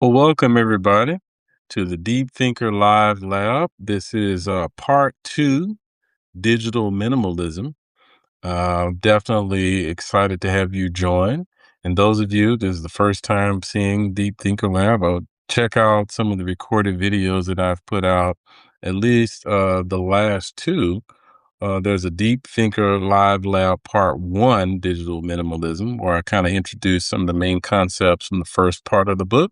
Well, welcome everybody to the Deep Thinker Live Lab. This is part two, digital minimalism. Definitely excited to have you join. And those of you, this is the first time seeing Deep Thinker Lab, check out some of the recorded videos that I've put out, at least the last two. There's a Deep Thinker Live Lab Part 1, Digital Minimalism, where I kind of introduced some of the main concepts from the first part of the book.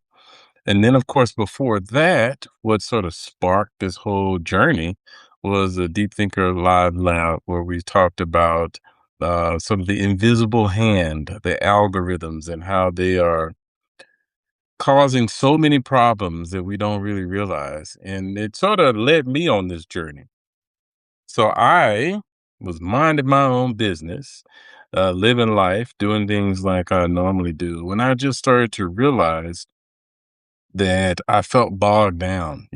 And then, of course, before that, what sort of sparked this whole journey was a Deep Thinker Live Lab, where we talked about sort of the invisible hand, the algorithms, and how they are causing so many problems that we don't really realize. And it sort of led me on this journey. So I was minding my own business, living life, doing things like I normally do, when I just started to realize that I felt bogged down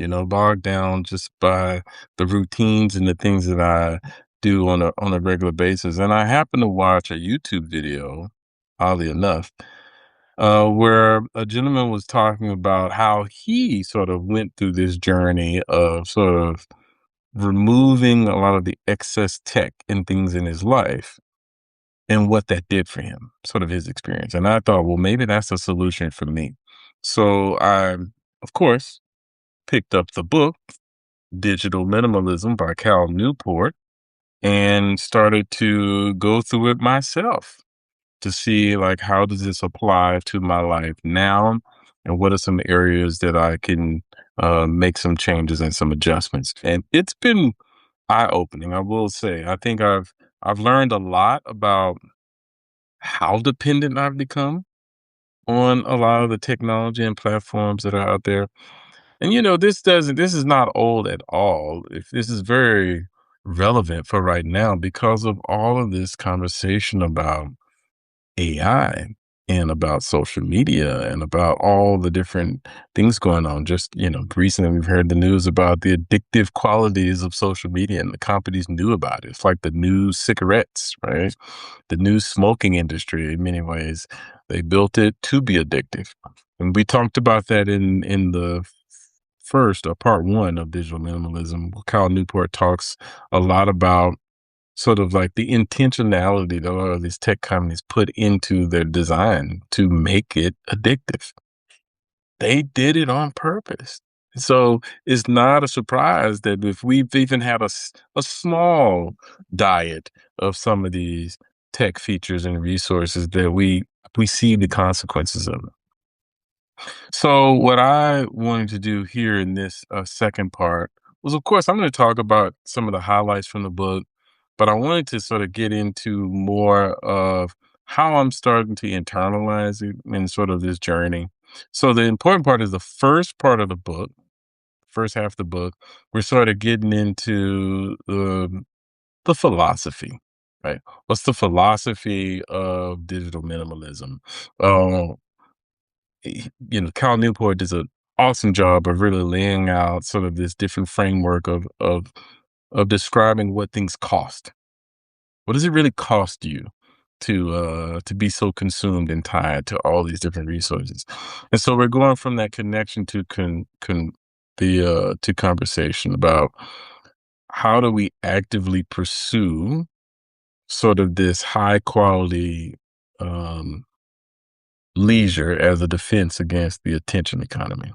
just by the routines and the things that I do on a regular basis. And I happened to watch a YouTube video, oddly enough, where a gentleman was talking about how he sort of went through this journey of sort of removing a lot of the excess tech and things in his life and what that did for him, sort of his experience. And I thought, well, maybe that's a solution for me. So I, of course, picked up the book, Digital Minimalism by Cal Newport, and started to go through it myself to see like how does this apply to my life now and what are some areas that I can make some changes and some adjustments. And it's been eye-opening, I will say. I think I've learned a lot about how dependent I've become on a lot of the technology and platforms that are out there. And this is not old at all. If this is very relevant for right now because of all of this conversation about AI and about social media and about all the different things going on. Just, recently we've heard the news about the addictive qualities of social media and the companies knew about it. It's like the new cigarettes, right? The new smoking industry in many ways. They built it to be addictive. And we talked about that in the first or part one of digital minimalism. Cal Newport talks a lot about sort of like the intentionality that a lot of these tech companies put into their design to make it addictive. They did it on purpose. So it's not a surprise that if we've even had a small diet of some of these tech features and resources that we see the consequences of it. So what I wanted to do here in this second part was, of course, I'm going to talk about some of the highlights from the book, but I wanted to sort of get into more of how I'm starting to internalize it in sort of this journey. So the important part is the first part of the book, first half of the book, we're sort of getting into the philosophy, right? What's the philosophy of digital minimalism? Uh, Cal Newport does an awesome job of really laying out sort of this different framework of describing what things cost. What does it really cost you to be so consumed and tied to all these different resources? And so we're going from that connection to to conversation about how do we actively pursue sort of this high quality um, leisure as a defense against the attention economy.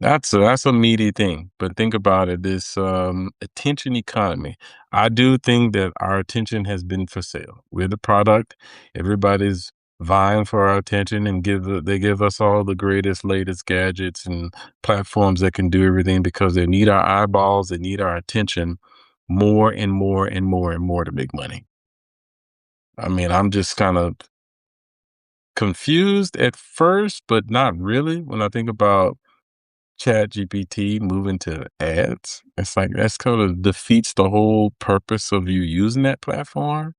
That's a meaty thing, but think about it, this, attention economy. I do think that our attention has been for sale. We're the product. Everybody's vying for our attention and they give us all the greatest, latest gadgets and platforms that can do everything because they need our eyeballs, they need our attention more and more and more and more to make money. I mean, I'm just kind of confused at first, but not really when I think about Chat GPT moving to ads. It's like that's kind of defeats the whole purpose of you using that platform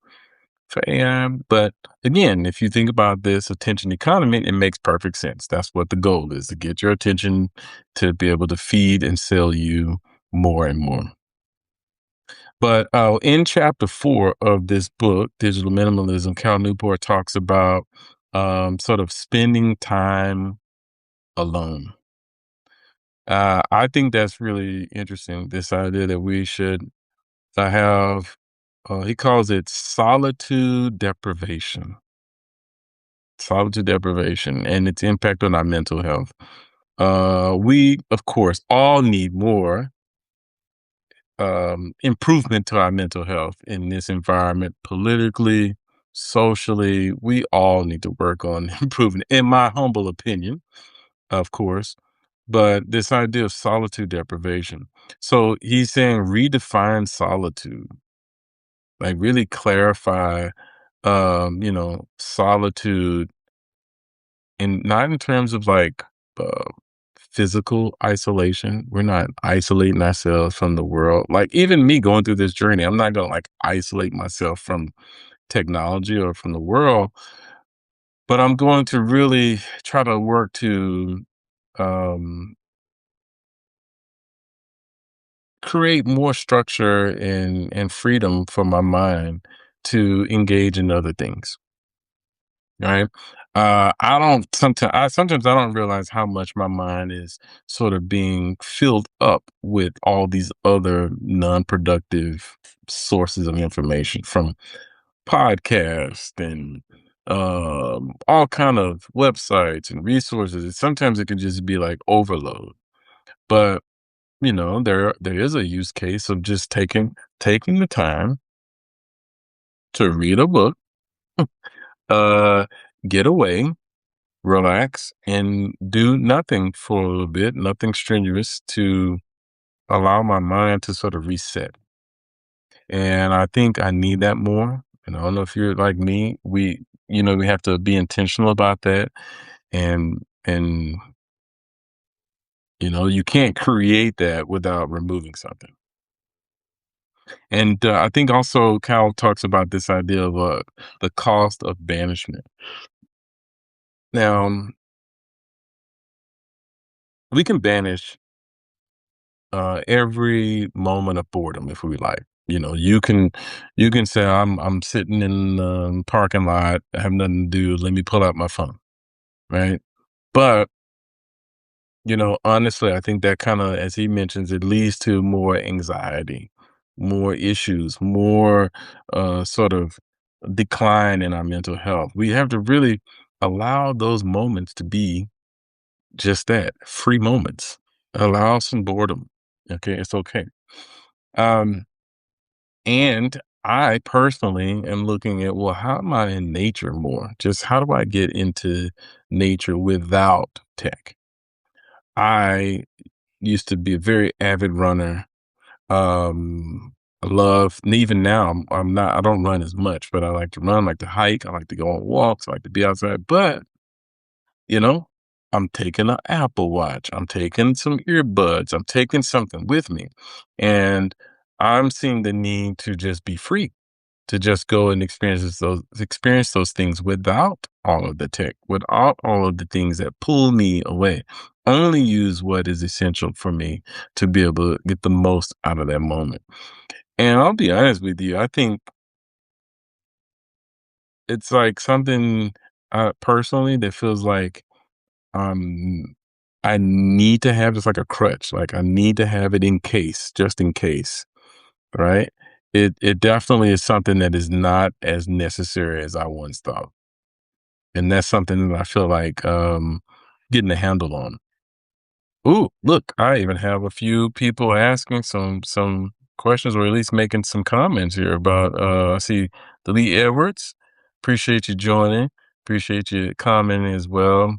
for AI. But again, if you think about this attention economy, it makes perfect sense. That's what the goal is, to get your attention to be able to feed and sell you more and more. But in chapter 4 of this book, Digital Minimalism, Cal Newport talks about sort of spending time alone. I think that's really interesting. This idea that we should have, he calls it solitude deprivation, and its impact on our mental health. We, of course, all need more improvement to our mental health in this environment, politically, socially. We all need to work on improving, in my humble opinion, of course. But this idea of solitude deprivation. So he's saying redefine solitude, like really clarify, solitude, and not in terms of like uh, physical isolation. We're not isolating ourselves from the world. Like even me going through this journey, I'm not gonna like isolate myself from technology or from the world, but I'm going to really try to work to um, create more structure and freedom for my mind to engage in other things. Right. I don't sometimes I don't realize how much my mind is sort of being filled up with all these other non-productive sources of information from podcasts and all kind of websites and resources. And sometimes it can just be like overload. But there is a use case of just taking the time to read a book, uh, get away, relax, and do nothing for a little bit, nothing strenuous to allow my mind to sort of reset. And I think I need that more. And I don't know if you're like me. We have to be intentional about that. And you can't create that without removing something. And I think also Cal talks about this idea of the cost of banishment. Now, we can banish every moment of boredom if we like. You can say I'm sitting in the parking lot, I have nothing to do. Let me pull out my phone, right? But honestly, I think that kind of, as he mentions, it leads to more anxiety, more issues, more sort of decline in our mental health. We have to really allow those moments to be just that, free moments. Allow some boredom. Okay, it's okay. Um, and I personally am looking at, well, how am I in nature more? Just how do I get into nature without tech? I used to be a very avid runner. I love, and even now, I'm not, I don't run as much, but I like to run, I like to hike, I like to go on walks, I like to be outside. But You know, I'm taking an Apple Watch. I'm taking some earbuds. I'm taking something with me. And I'm seeing the need to just be free, to just go and experience those things without all of the tech, without all of the things that pull me away. Only use what is essential for me to be able to get the most out of that moment. And I'll be honest with you, I think it's like something personally that feels like Um, I need to have just like a crutch, like I need to have it in case, just in case, right? It definitely is something that is not as necessary as I once thought. And that's something that I feel like getting a handle on. Ooh, look, I even have a few people asking some questions or at least making some comments here about I see the Lee Edwards. Appreciate you joining. Appreciate you commenting as well.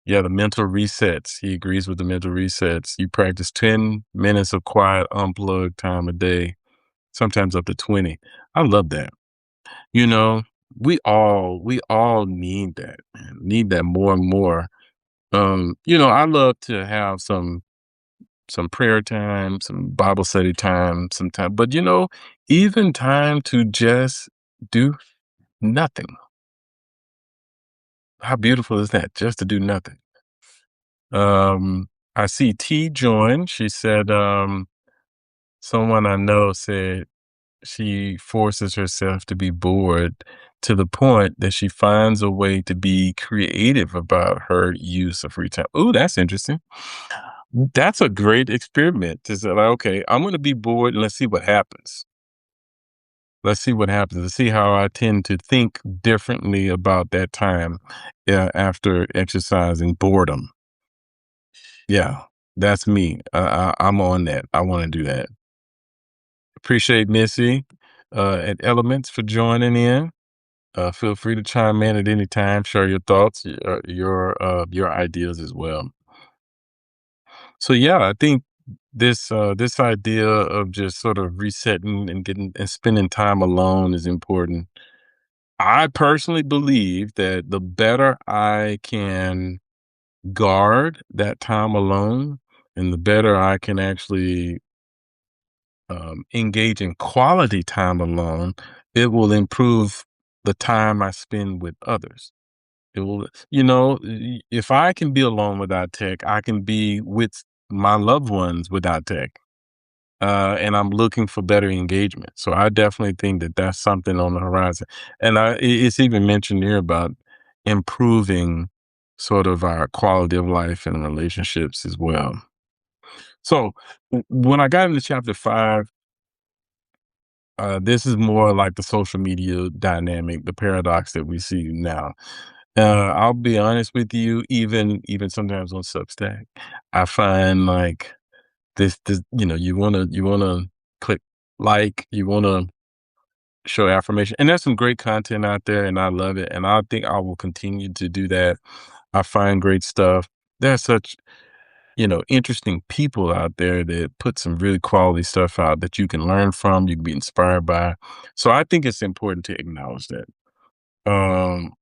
Yeah, the mental resets. He agrees with the mental resets. You practice 10 minutes of quiet unplugged time a day, sometimes up to 20. I love that. You know, we all need that, man. Need that more and more. I love to have some prayer time, some Bible study time, some time. But even time to just do nothing. How beautiful is that? Just to do nothing. I see T join. She said, someone I know said she forces herself to be bored to the point that she finds a way to be creative about her use of free time. Ooh, that's interesting. That's a great experiment to say, like, okay, I'm going to be bored and let's see what happens. Let's see what happens. Let's see how I tend to think differently about that time after exercising boredom. Yeah, that's me. I'm on that. I want to do that. Appreciate Missy at Elements for joining in. Feel free to chime in at any time. Share your thoughts, your ideas as well. So yeah, I think this idea of just sort of resetting and getting and spending time alone is important. I personally believe that the better I can guard that time alone, and the better I can actually engage in quality time alone, it will improve the time I spend with others. It will, if I can be alone without tech, I can be with my loved ones without tech. And I'm looking for better engagement. So I definitely think that that's something on the horizon. And it's even mentioned here about improving sort of our quality of life and relationships as well. So when I got into chapter 5, this is more like the social media dynamic, the paradox that we see now. I'll be honest with you, even sometimes on Substack, I find like this, you wanna click like, you wanna show affirmation, and there's some great content out there, and I love it, and I think I will continue to do that. I find great stuff. There's such, interesting people out there that put some really quality stuff out that you can learn from, you can be inspired by. So I think it's important to acknowledge that. Um,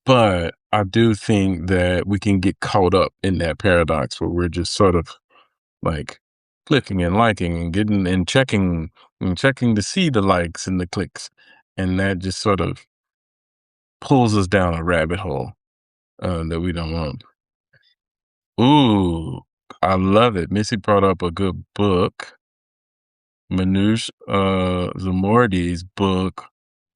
but I do think that we can get caught up in that paradox where we're just sort of like clicking and liking and getting and checking to see the likes and the clicks. And that just sort of pulls us down a rabbit hole that we don't want. Ooh, I love it. Missy brought up a good book. Manoush Zamordi's book,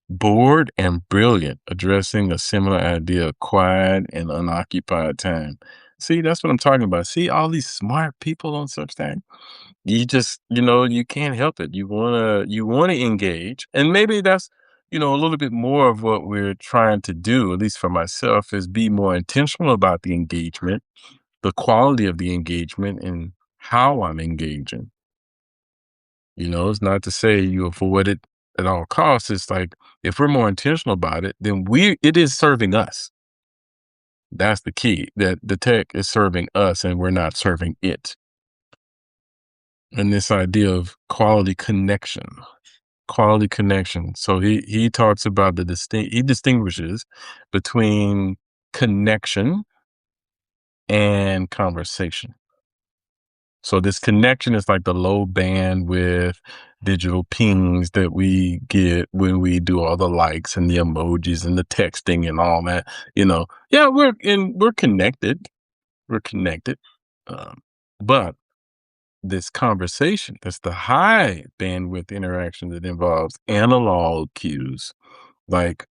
Bored and Brilliant, addressing a similar idea of quiet and unoccupied time. See, that's what I'm talking about. See all these smart people on Substack. You just, you can't help it. You wanna engage. And maybe that's, a little bit more of what we're trying to do, at least for myself, is be more intentional about the engagement, the quality of the engagement, and how I'm engaging. It's not to say you avoid it at all costs. It's like if we're more intentional about it, then it is serving us. That's the key. That the tech is serving us and we're not serving it. And this idea of quality connection. Quality connection. So he talks about he distinguishes between connection and conversation. So this connection is like the low bandwidth digital pings that we get when we do all the likes and the emojis and the texting and all that. Yeah, we're connected. We're connected. Um, but this conversation, that's the high bandwidth interaction that involves analog cues, like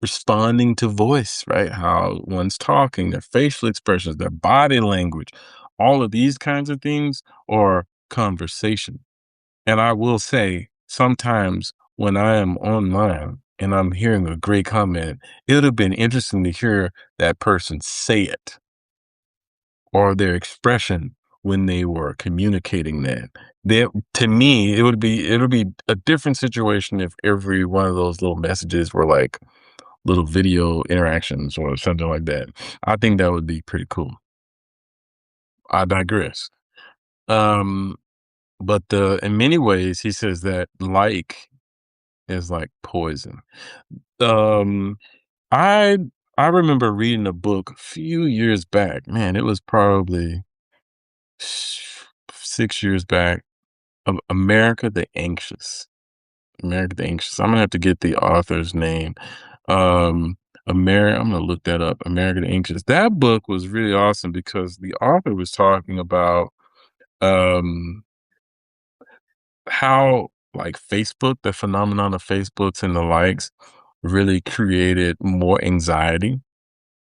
responding to voice, right? How one's talking, their facial expressions, their body language, all of these kinds of things are conversation. And I will say, sometimes when I am online and I'm hearing a great comment, it would have been interesting to hear that person say it or their expression when they were communicating that. To me, it would be a different situation if every one of those little messages were like little video interactions or something like that. I think that would be pretty cool. I digress. Um, but in many ways, he says that like is like poison. Um, I I remember reading a book a few years back. Man, it was probably 6 years back. Of America the Anxious. America the Anxious. I'm gonna have to get the author's name. Um, I'm gonna look that up. America the Anxious. That book was really awesome because the author was talking about um how like Facebook, the phenomenon of Facebooks and the likes really created more anxiety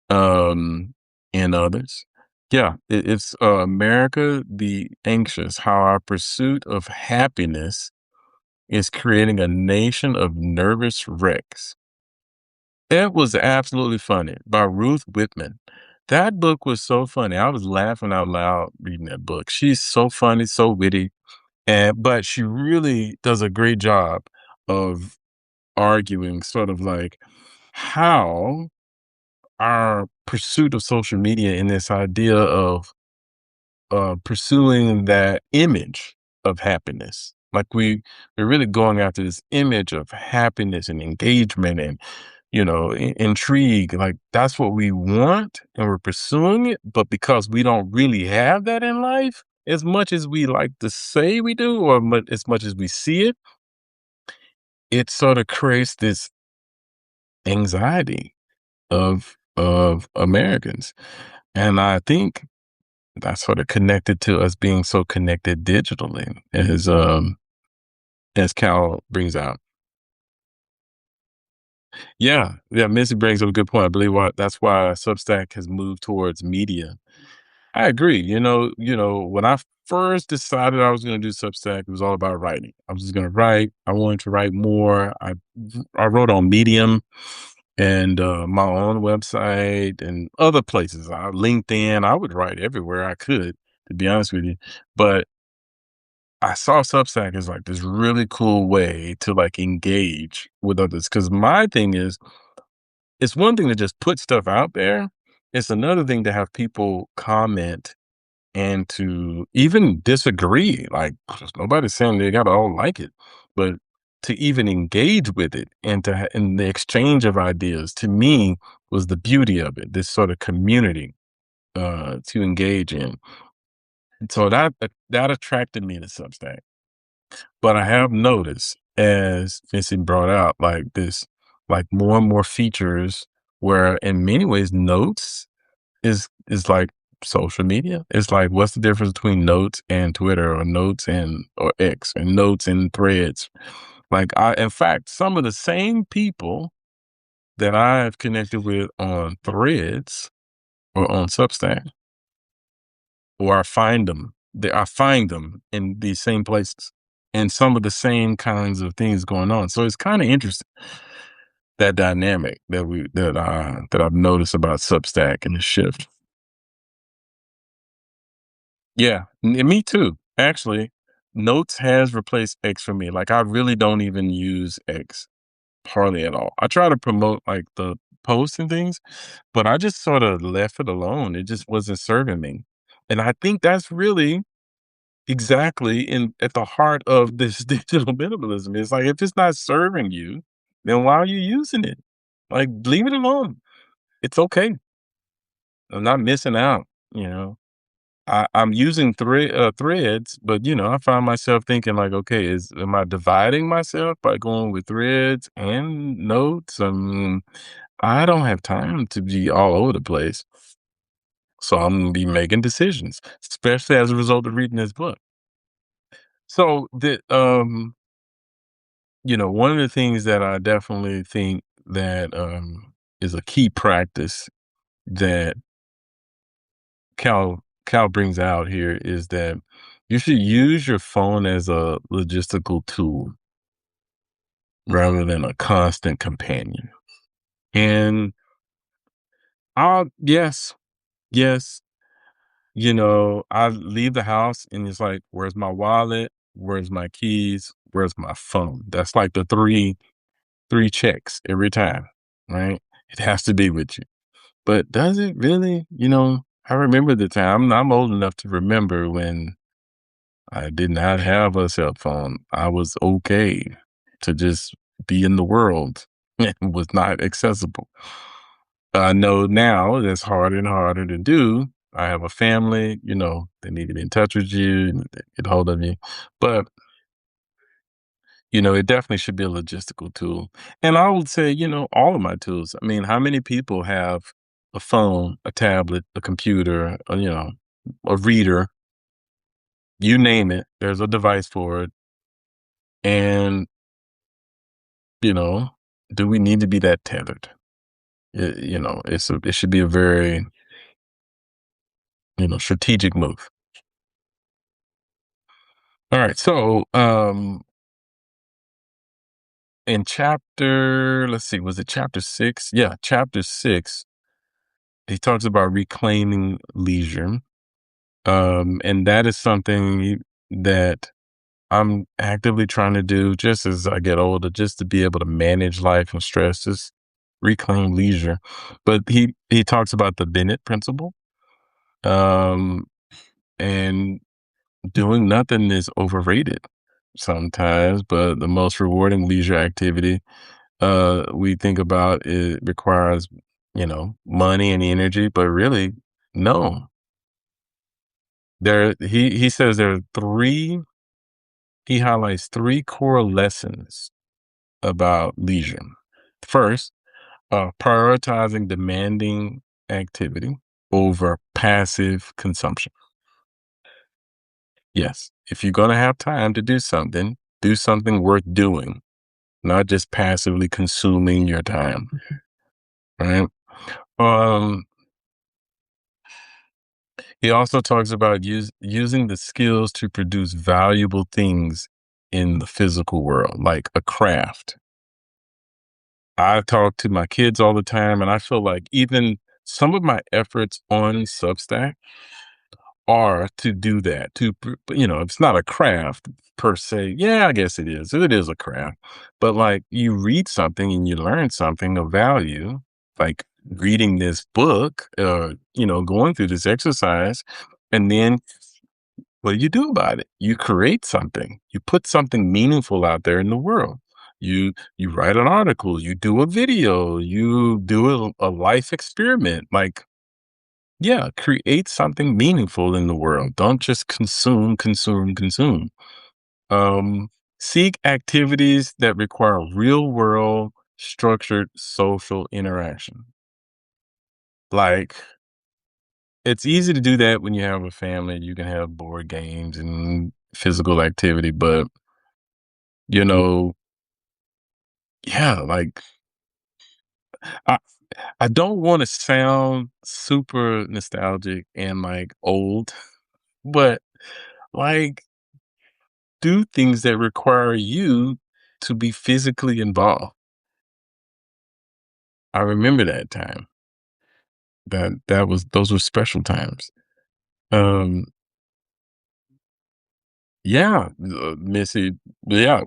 um, in others. Yeah, it's America the anxious, how our pursuit of happiness is creating a nation of nervous wrecks. It was absolutely funny by Ruth Whitman. That book was so funny. I was laughing out loud reading that book. She's so funny, so witty, and but she really does a great job of arguing sort of like how our pursuit of social media and this idea of pursuing that image of happiness. Like we're really going after this image of happiness and engagement and intrigue. Like that's what we want, and we're pursuing it. But because we don't really have that in life, as much as we like to say we do, or as much as we see it, it sort of creates this anxiety of Americans, and I think that's sort of connected to us being so connected digitally, as Cal brings out. Yeah, yeah, Missy brings up a good point. I believe that's why Substack has moved towards media. I agree. When I first decided I was going to do Substack, it was all about writing. I was just going to write. I wanted to write more. I wrote on Medium and my own website and other places. LinkedIn. I would write everywhere I could, to be honest with you. But I saw Substack as like this really cool way to like engage with others. Cause my thing is, it's one thing to just put stuff out there. It's another thing to have people comment and to even disagree. Like nobody's saying they gotta all like it, but to even engage with it and in the exchange of ideas to me was the beauty of it. This sort of community to engage in. And so that attracted me to Substack. But I have noticed, as Vincent brought out, like this, like more and more features where in many ways notes is like social media. It's like what's the difference between notes and Twitter or notes and or X and notes and threads? Like I in fact, some of the same people that I've connected with on threads or on Substack, or I find them in these same places and some of the same kinds of things going on. So it's kind of interesting that dynamic that I've noticed about Substack and the shift. Yeah, me too. Actually, Notes has replaced X for me. Like I really don't even use X hardly at all. I try to promote like the posts and things, but I just sort of left it alone. It just wasn't serving me. And I think that's really exactly in at the heart of this digital minimalism. It's like if it's not serving you, then why are you using it? Like leave it alone. It's okay. I'm not missing out, you know. I'm using threads, but I find myself thinking like, okay, is am I dividing myself by going with threads and notes? I mean, I don't have time to be all over the place. So I'm gonna be making decisions, especially as a result of reading this book. So one of the things that I definitely think that is a key practice that Cal brings out here is that you should use your phone as a logistical tool rather than a constant companion. And yes, yes, I leave the house and it's like, where's my wallet? Where's my keys? Where's my phone? That's like the three checks every time, right? It has to be with you. But does it really? I remember the time. I'm old enough to remember when I did not have a cell phone. I was okay to just be in the world. It was not accessible. I know now that's harder and harder to do. I have a family, they need to be in touch with you, and get hold of you. But, it definitely should be a logistical tool. And I would say, all of my tools. I mean, how many people have a phone, a tablet, a computer, a reader, you name it, there's a device for it. And, you know, do we need to be that tethered? It should be a very, strategic move. All right. So, in chapter, let's see, was it chapter 6? Yeah, chapter 6, he talks about reclaiming leisure. And that is something that I'm actively trying to do just as I get older, just to be able to manage life and stress, just reclaim leisure. But he talks about the Bennett principle. Um, and doing nothing is overrated sometimes, but the most rewarding leisure activity we think about it requires, money and energy, but really, no. He says there are three he highlights three core lessons about leisure. First, prioritizing demanding activity over passive consumption. Yes, if you're going to have time to do something worth doing, not just passively consuming your time, right? Um, he also talks about using the skills to produce valuable things in the physical world, like a craft. I talk to my kids all the time, and I feel like even some of my efforts on Substack are to do that. It's not a craft per se. Yeah, I guess it is. It is a craft, but like you read something and you learn something of value, like reading this book, going through this exercise, and then what do you do about it? You create something. You put something meaningful out there in the world. You write an article, you do a video, you do a life experiment. Like, yeah, create something meaningful in the world. Don't just consume, consume, consume. Um, Seek activities that require real world structured social interaction. Like, it's easy to do that when you have a family. You can have board games and physical activity, but you know, yeah, like I I don't want to sound super nostalgic and like old, but like do things that require you to be physically involved. I remember that time. Those were special times. Um yeah, Missy, yeah,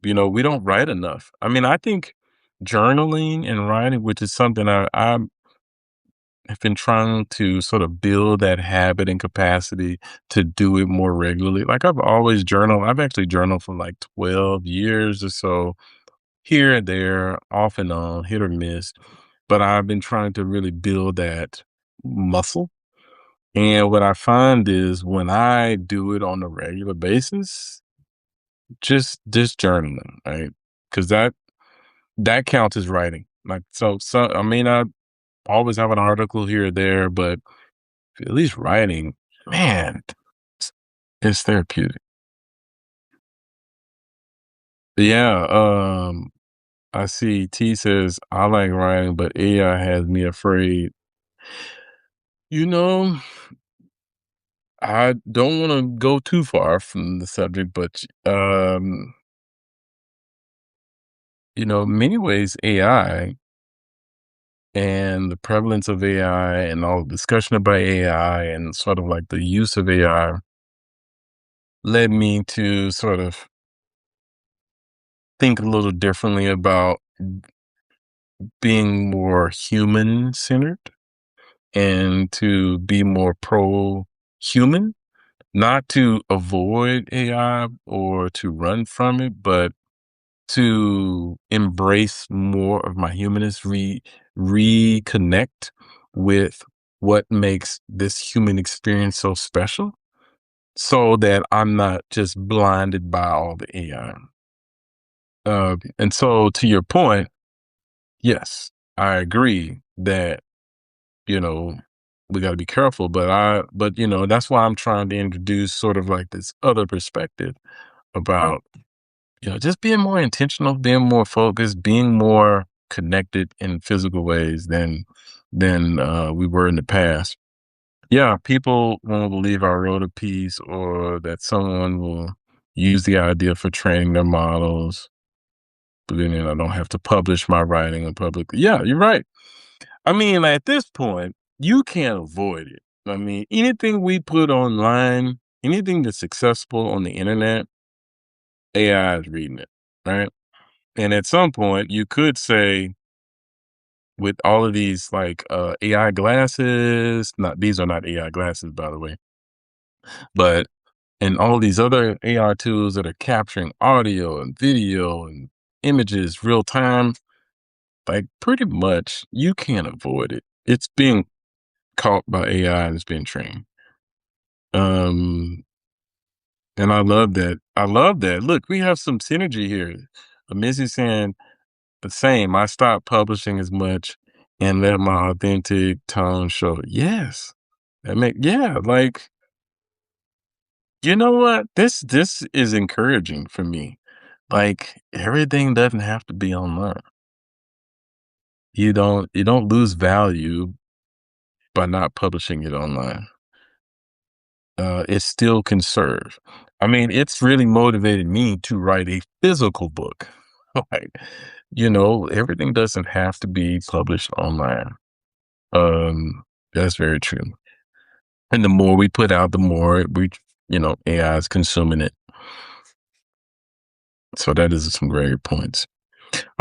we don't write enough. I mean, I think journaling and writing, which is something I have been trying to sort of build that habit and capacity to do it more regularly. Like I've always journaled. I've actually journaled for like 12 years or so, here and there, off and on, hit or miss. But I've been trying to really build that muscle. And what I find is when I do it on a regular basis, just journaling, right? Because that counts as writing. Like so I may not always have an article here or there, but at least writing, man, it's it's therapeutic. Yeah, I see T says, "I like writing, but AI has me afraid." You know, I don't wanna go too far from the subject, but, many ways AI and the prevalence of AI and all the discussion about AI and sort of like the use of AI led me to sort of think a little differently about being more human centered and to be more pro human, not to avoid AI or to run from it, but to embrace more of my humanist, reconnect with what makes this human experience so special so that I'm not just blinded by all the AI. And so to your point, yes, I agree that, you know, we got to be careful, but that's why I'm trying to introduce sort of like this other perspective about just being more intentional, being more focused, being more connected in physical ways than we were in the past. Yeah, people won't believe I wrote a piece or that someone will use the idea for training their models, but then I don't have to publish my writing in public. Yeah, you're right. I mean, at this point, you can't avoid it. I mean, anything we put online, anything that's accessible on the internet, AI is reading it, right? And at some point, you could say, with all of these like AI glasses, not these are not AI glasses, by the way, but and all these other AI tools that are capturing audio and video and images real time, like pretty much you can't avoid it. It's being caught by AI and it's being trained. Um, and I love that. I love that. Look, we have some synergy here. Missy saying the same. I stopped publishing as much and let my authentic tone show. Yes. Like, you know what? This is encouraging for me. Like everything doesn't have to be online. You don't lose value by not publishing it online. It still can serve. I mean, it's really motivated me to write a physical book. Like, everything doesn't have to be published online. That's very true. And the more we put out, the more AI is consuming it. So that is some great points.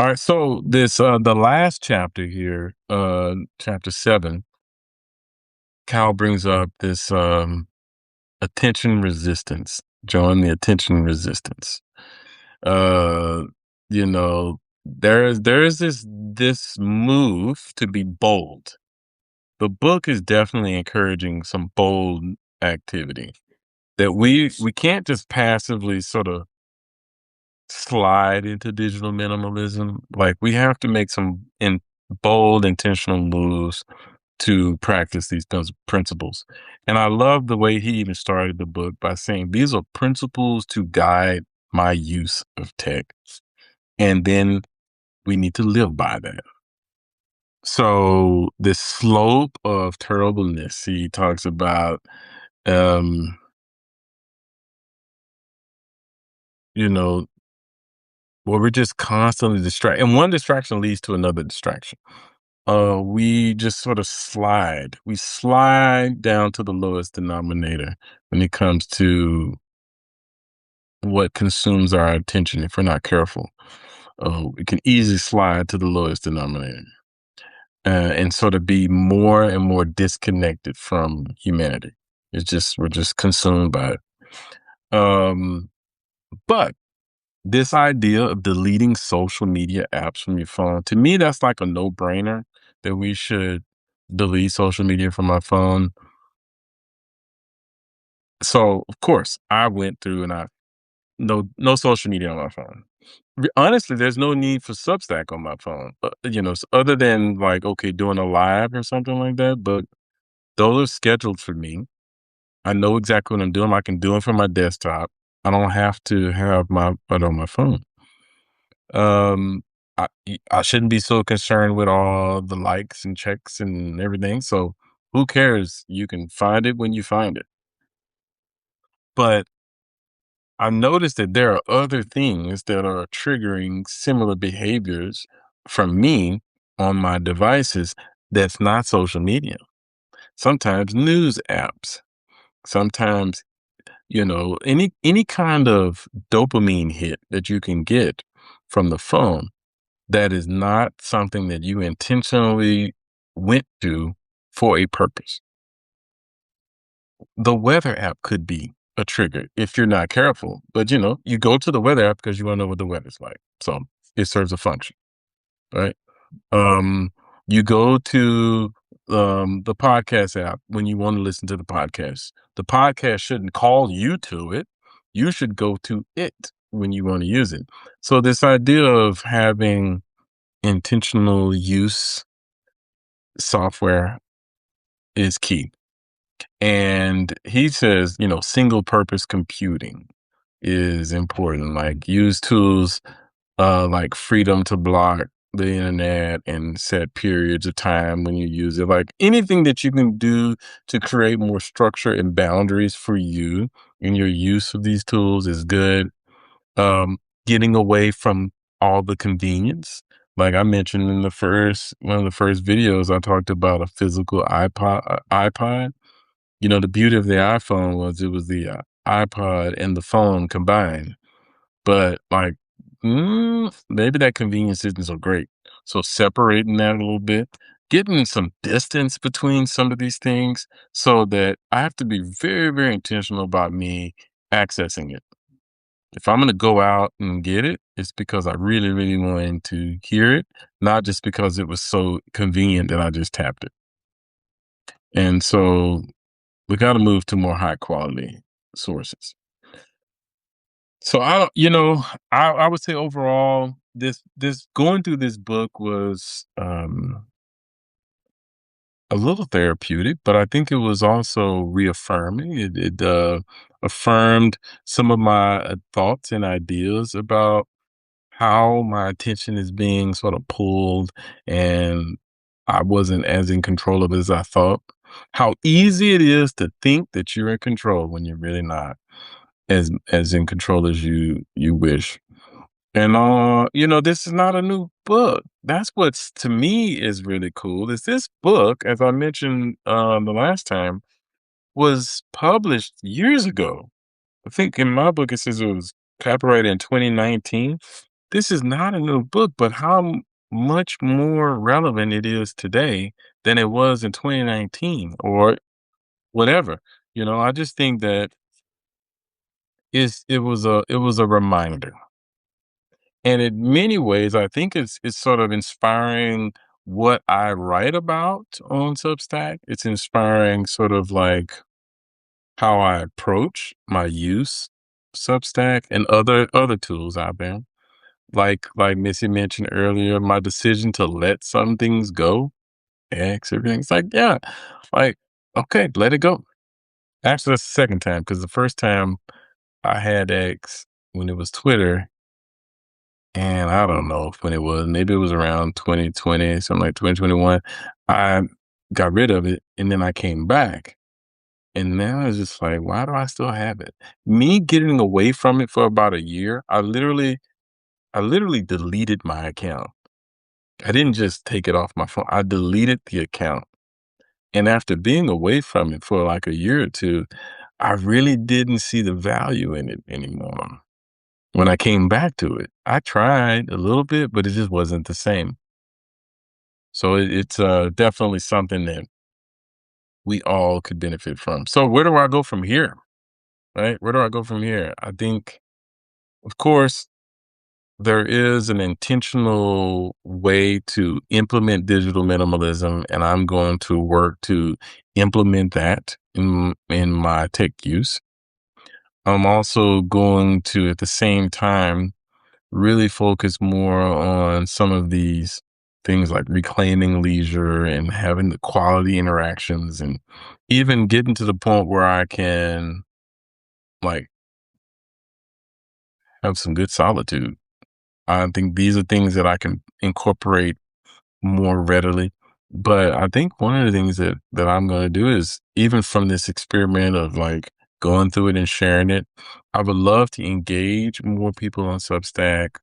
All right. So the last chapter here, chapter 7, Cal brings up this, attention resistance, join the attention resistance. Uh, there is this move to be bold. The book is definitely encouraging some bold activity that we can't just passively sort of slide into digital minimalism. Like we have to make some bold intentional moves to practice these principles. And I love the way he even started the book by saying these are principles to guide my use of tech. And then we need to live by that. So the slope of terribleness, he talks about, um, you know, where we're just constantly distracted. And one distraction leads to another distraction. We just sort of slide. We slide down to the lowest denominator when it comes to what consumes our attention if we're not careful. We can easily slide to the lowest denominator and sort of be more and more disconnected from humanity. We're just consumed by it. Um, but this idea of deleting social media apps from your phone, to me, that's like a no brainer that we should delete social media from my phone. So, of course, I went through and no social media on my phone. Honestly, there's no need for Substack on my phone, other than like, okay, doing a live or something like that. But those are scheduled for me. I know exactly what I'm doing. I can do it from my desktop. I don't have to have my butt on my phone. Um, I shouldn't be so concerned with all the likes and checks and everything. So who cares? You can find it when you find it. But I noticed that there are other things that are triggering similar behaviors from me on my devices that's not social media. Sometimes news apps, sometimes, any kind of dopamine hit that you can get from the phone that is not something that you intentionally went to for a purpose. The weather app could be a trigger if you're not careful. But you go to the weather app because you want to know what the weather's like. So it serves a function, right? Um, you go to the podcast app when you want to listen to the podcast. The podcast shouldn't call you to it. You should go to it when you want to use it. So this idea of having intentional use software is key. And he says, single purpose computing. is important. Like use tools like freedom to block the internet and set periods of time when you use it. Like anything that you can do to create more structure and boundaries for you in your use of these tools is good. Um, Getting away from all the convenience. Like I mentioned in the first one of the first videos, I talked about a physical iPod. You know, the beauty of the iPhone was it was the iPod and the phone combined. But, like, maybe that convenience isn't so great. So separating that a little bit, getting some distance between some of these things so that I have to be very, very intentional about me accessing it. If I'm gonna go out and get it, it's because I really, really wanted to hear it, not just because it was so convenient that I just tapped it. And so we gotta move to more high quality sources. So I don't I would say overall, this going through this book was, a little therapeutic, but I think it was also reaffirming. It affirmed some of my, thoughts and ideas about how my attention is being sort of pulled, and I wasn't as in control of it as I thought. How easy it is to think that you're in control when you're really not as in control as you wish. And this is not a new book. That's what's to me is really cool. Is this book, as I mentioned the last time, was published years ago. I think in my book it says it was copyrighted in 2019. This is not a new book, but how much more relevant it is today than it was in 2019 or whatever. I just think that it was a reminder. And in many ways, I think it's sort of inspiring what I write about on Substack. It's inspiring sort of like how I approach my use of Substack and other tools out there. Like Missy mentioned earlier, my decision to let some things go, X, everything. It's like, yeah, like, okay, let it go. Actually, that's the second time because the first time I had X when it was Twitter, and I don't know when it was. Maybe it was around 2020, something like 2021. I got rid of it and then I came back. And now it's just like, why do I still have it? Me getting away from it for about a year, I literally deleted my account. I didn't just take it off my phone. I deleted the account. And after being away from it for like a year or two, I really didn't see the value in it anymore. When I came back to it, I tried a little bit, but it just wasn't the same. So it's definitely something that we all could benefit from. So where do I go from here? Right? Where do I go from here? I think, of course, there is an intentional way to implement digital minimalism, and I'm going to work to implement that in my tech use. I'm also going to, at the same time, really focus more on some of these things like reclaiming leisure and having the quality interactions and even getting to the point where I can like have some good solitude. I think these are things that I can incorporate more readily. But I think one of the things that I'm going to do is even from this experiment of like going through it and sharing it, I would love to engage more people on Substack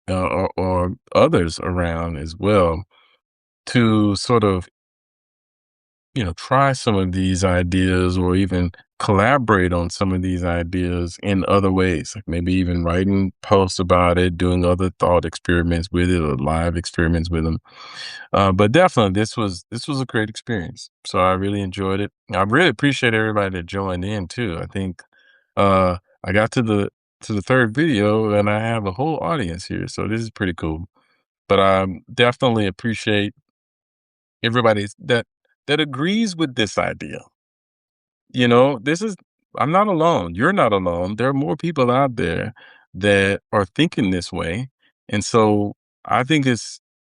or others around as well to sort of, try some of these ideas or even collaborate on some of these ideas in other ways, like maybe even writing posts about it, doing other thought experiments with it or live experiments with them. But definitely this was a great experience. So I really enjoyed it. I really appreciate everybody that joined in too. I think I got to the third video and I have a whole audience here. So this is pretty cool. But I definitely appreciate everybody that agrees with this idea. This is I'm not alone. You're not alone. There are more people out there that are thinking this way. And so I think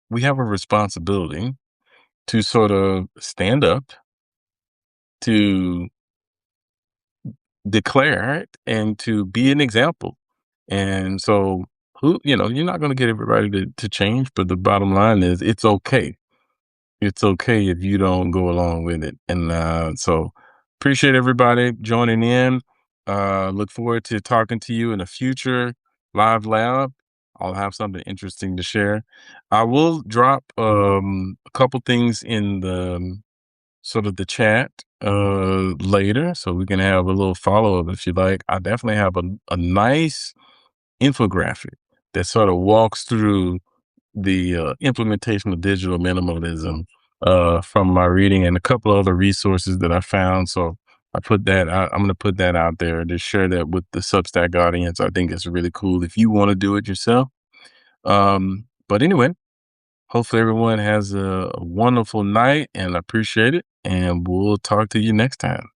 we have a responsibility to sort of stand up, to declare it and to be an example. And so you're not gonna get everybody to change, but the bottom line is it's okay. It's okay if you don't go along with it. And so appreciate everybody joining in. Look forward to talking to you in a future live lab. I'll have something interesting to share. I will drop a couple things in the sort of the chat later so we can have a little follow-up if you like. I definitely have a nice infographic that sort of walks through the implementation of digital minimalism from my reading and a couple of other resources that I found. So I'm going to put that out there to share that with the Substack audience. I think it's really cool if you want to do it yourself. But anyway, hopefully everyone has a wonderful night and I appreciate it. And we'll talk to you next time.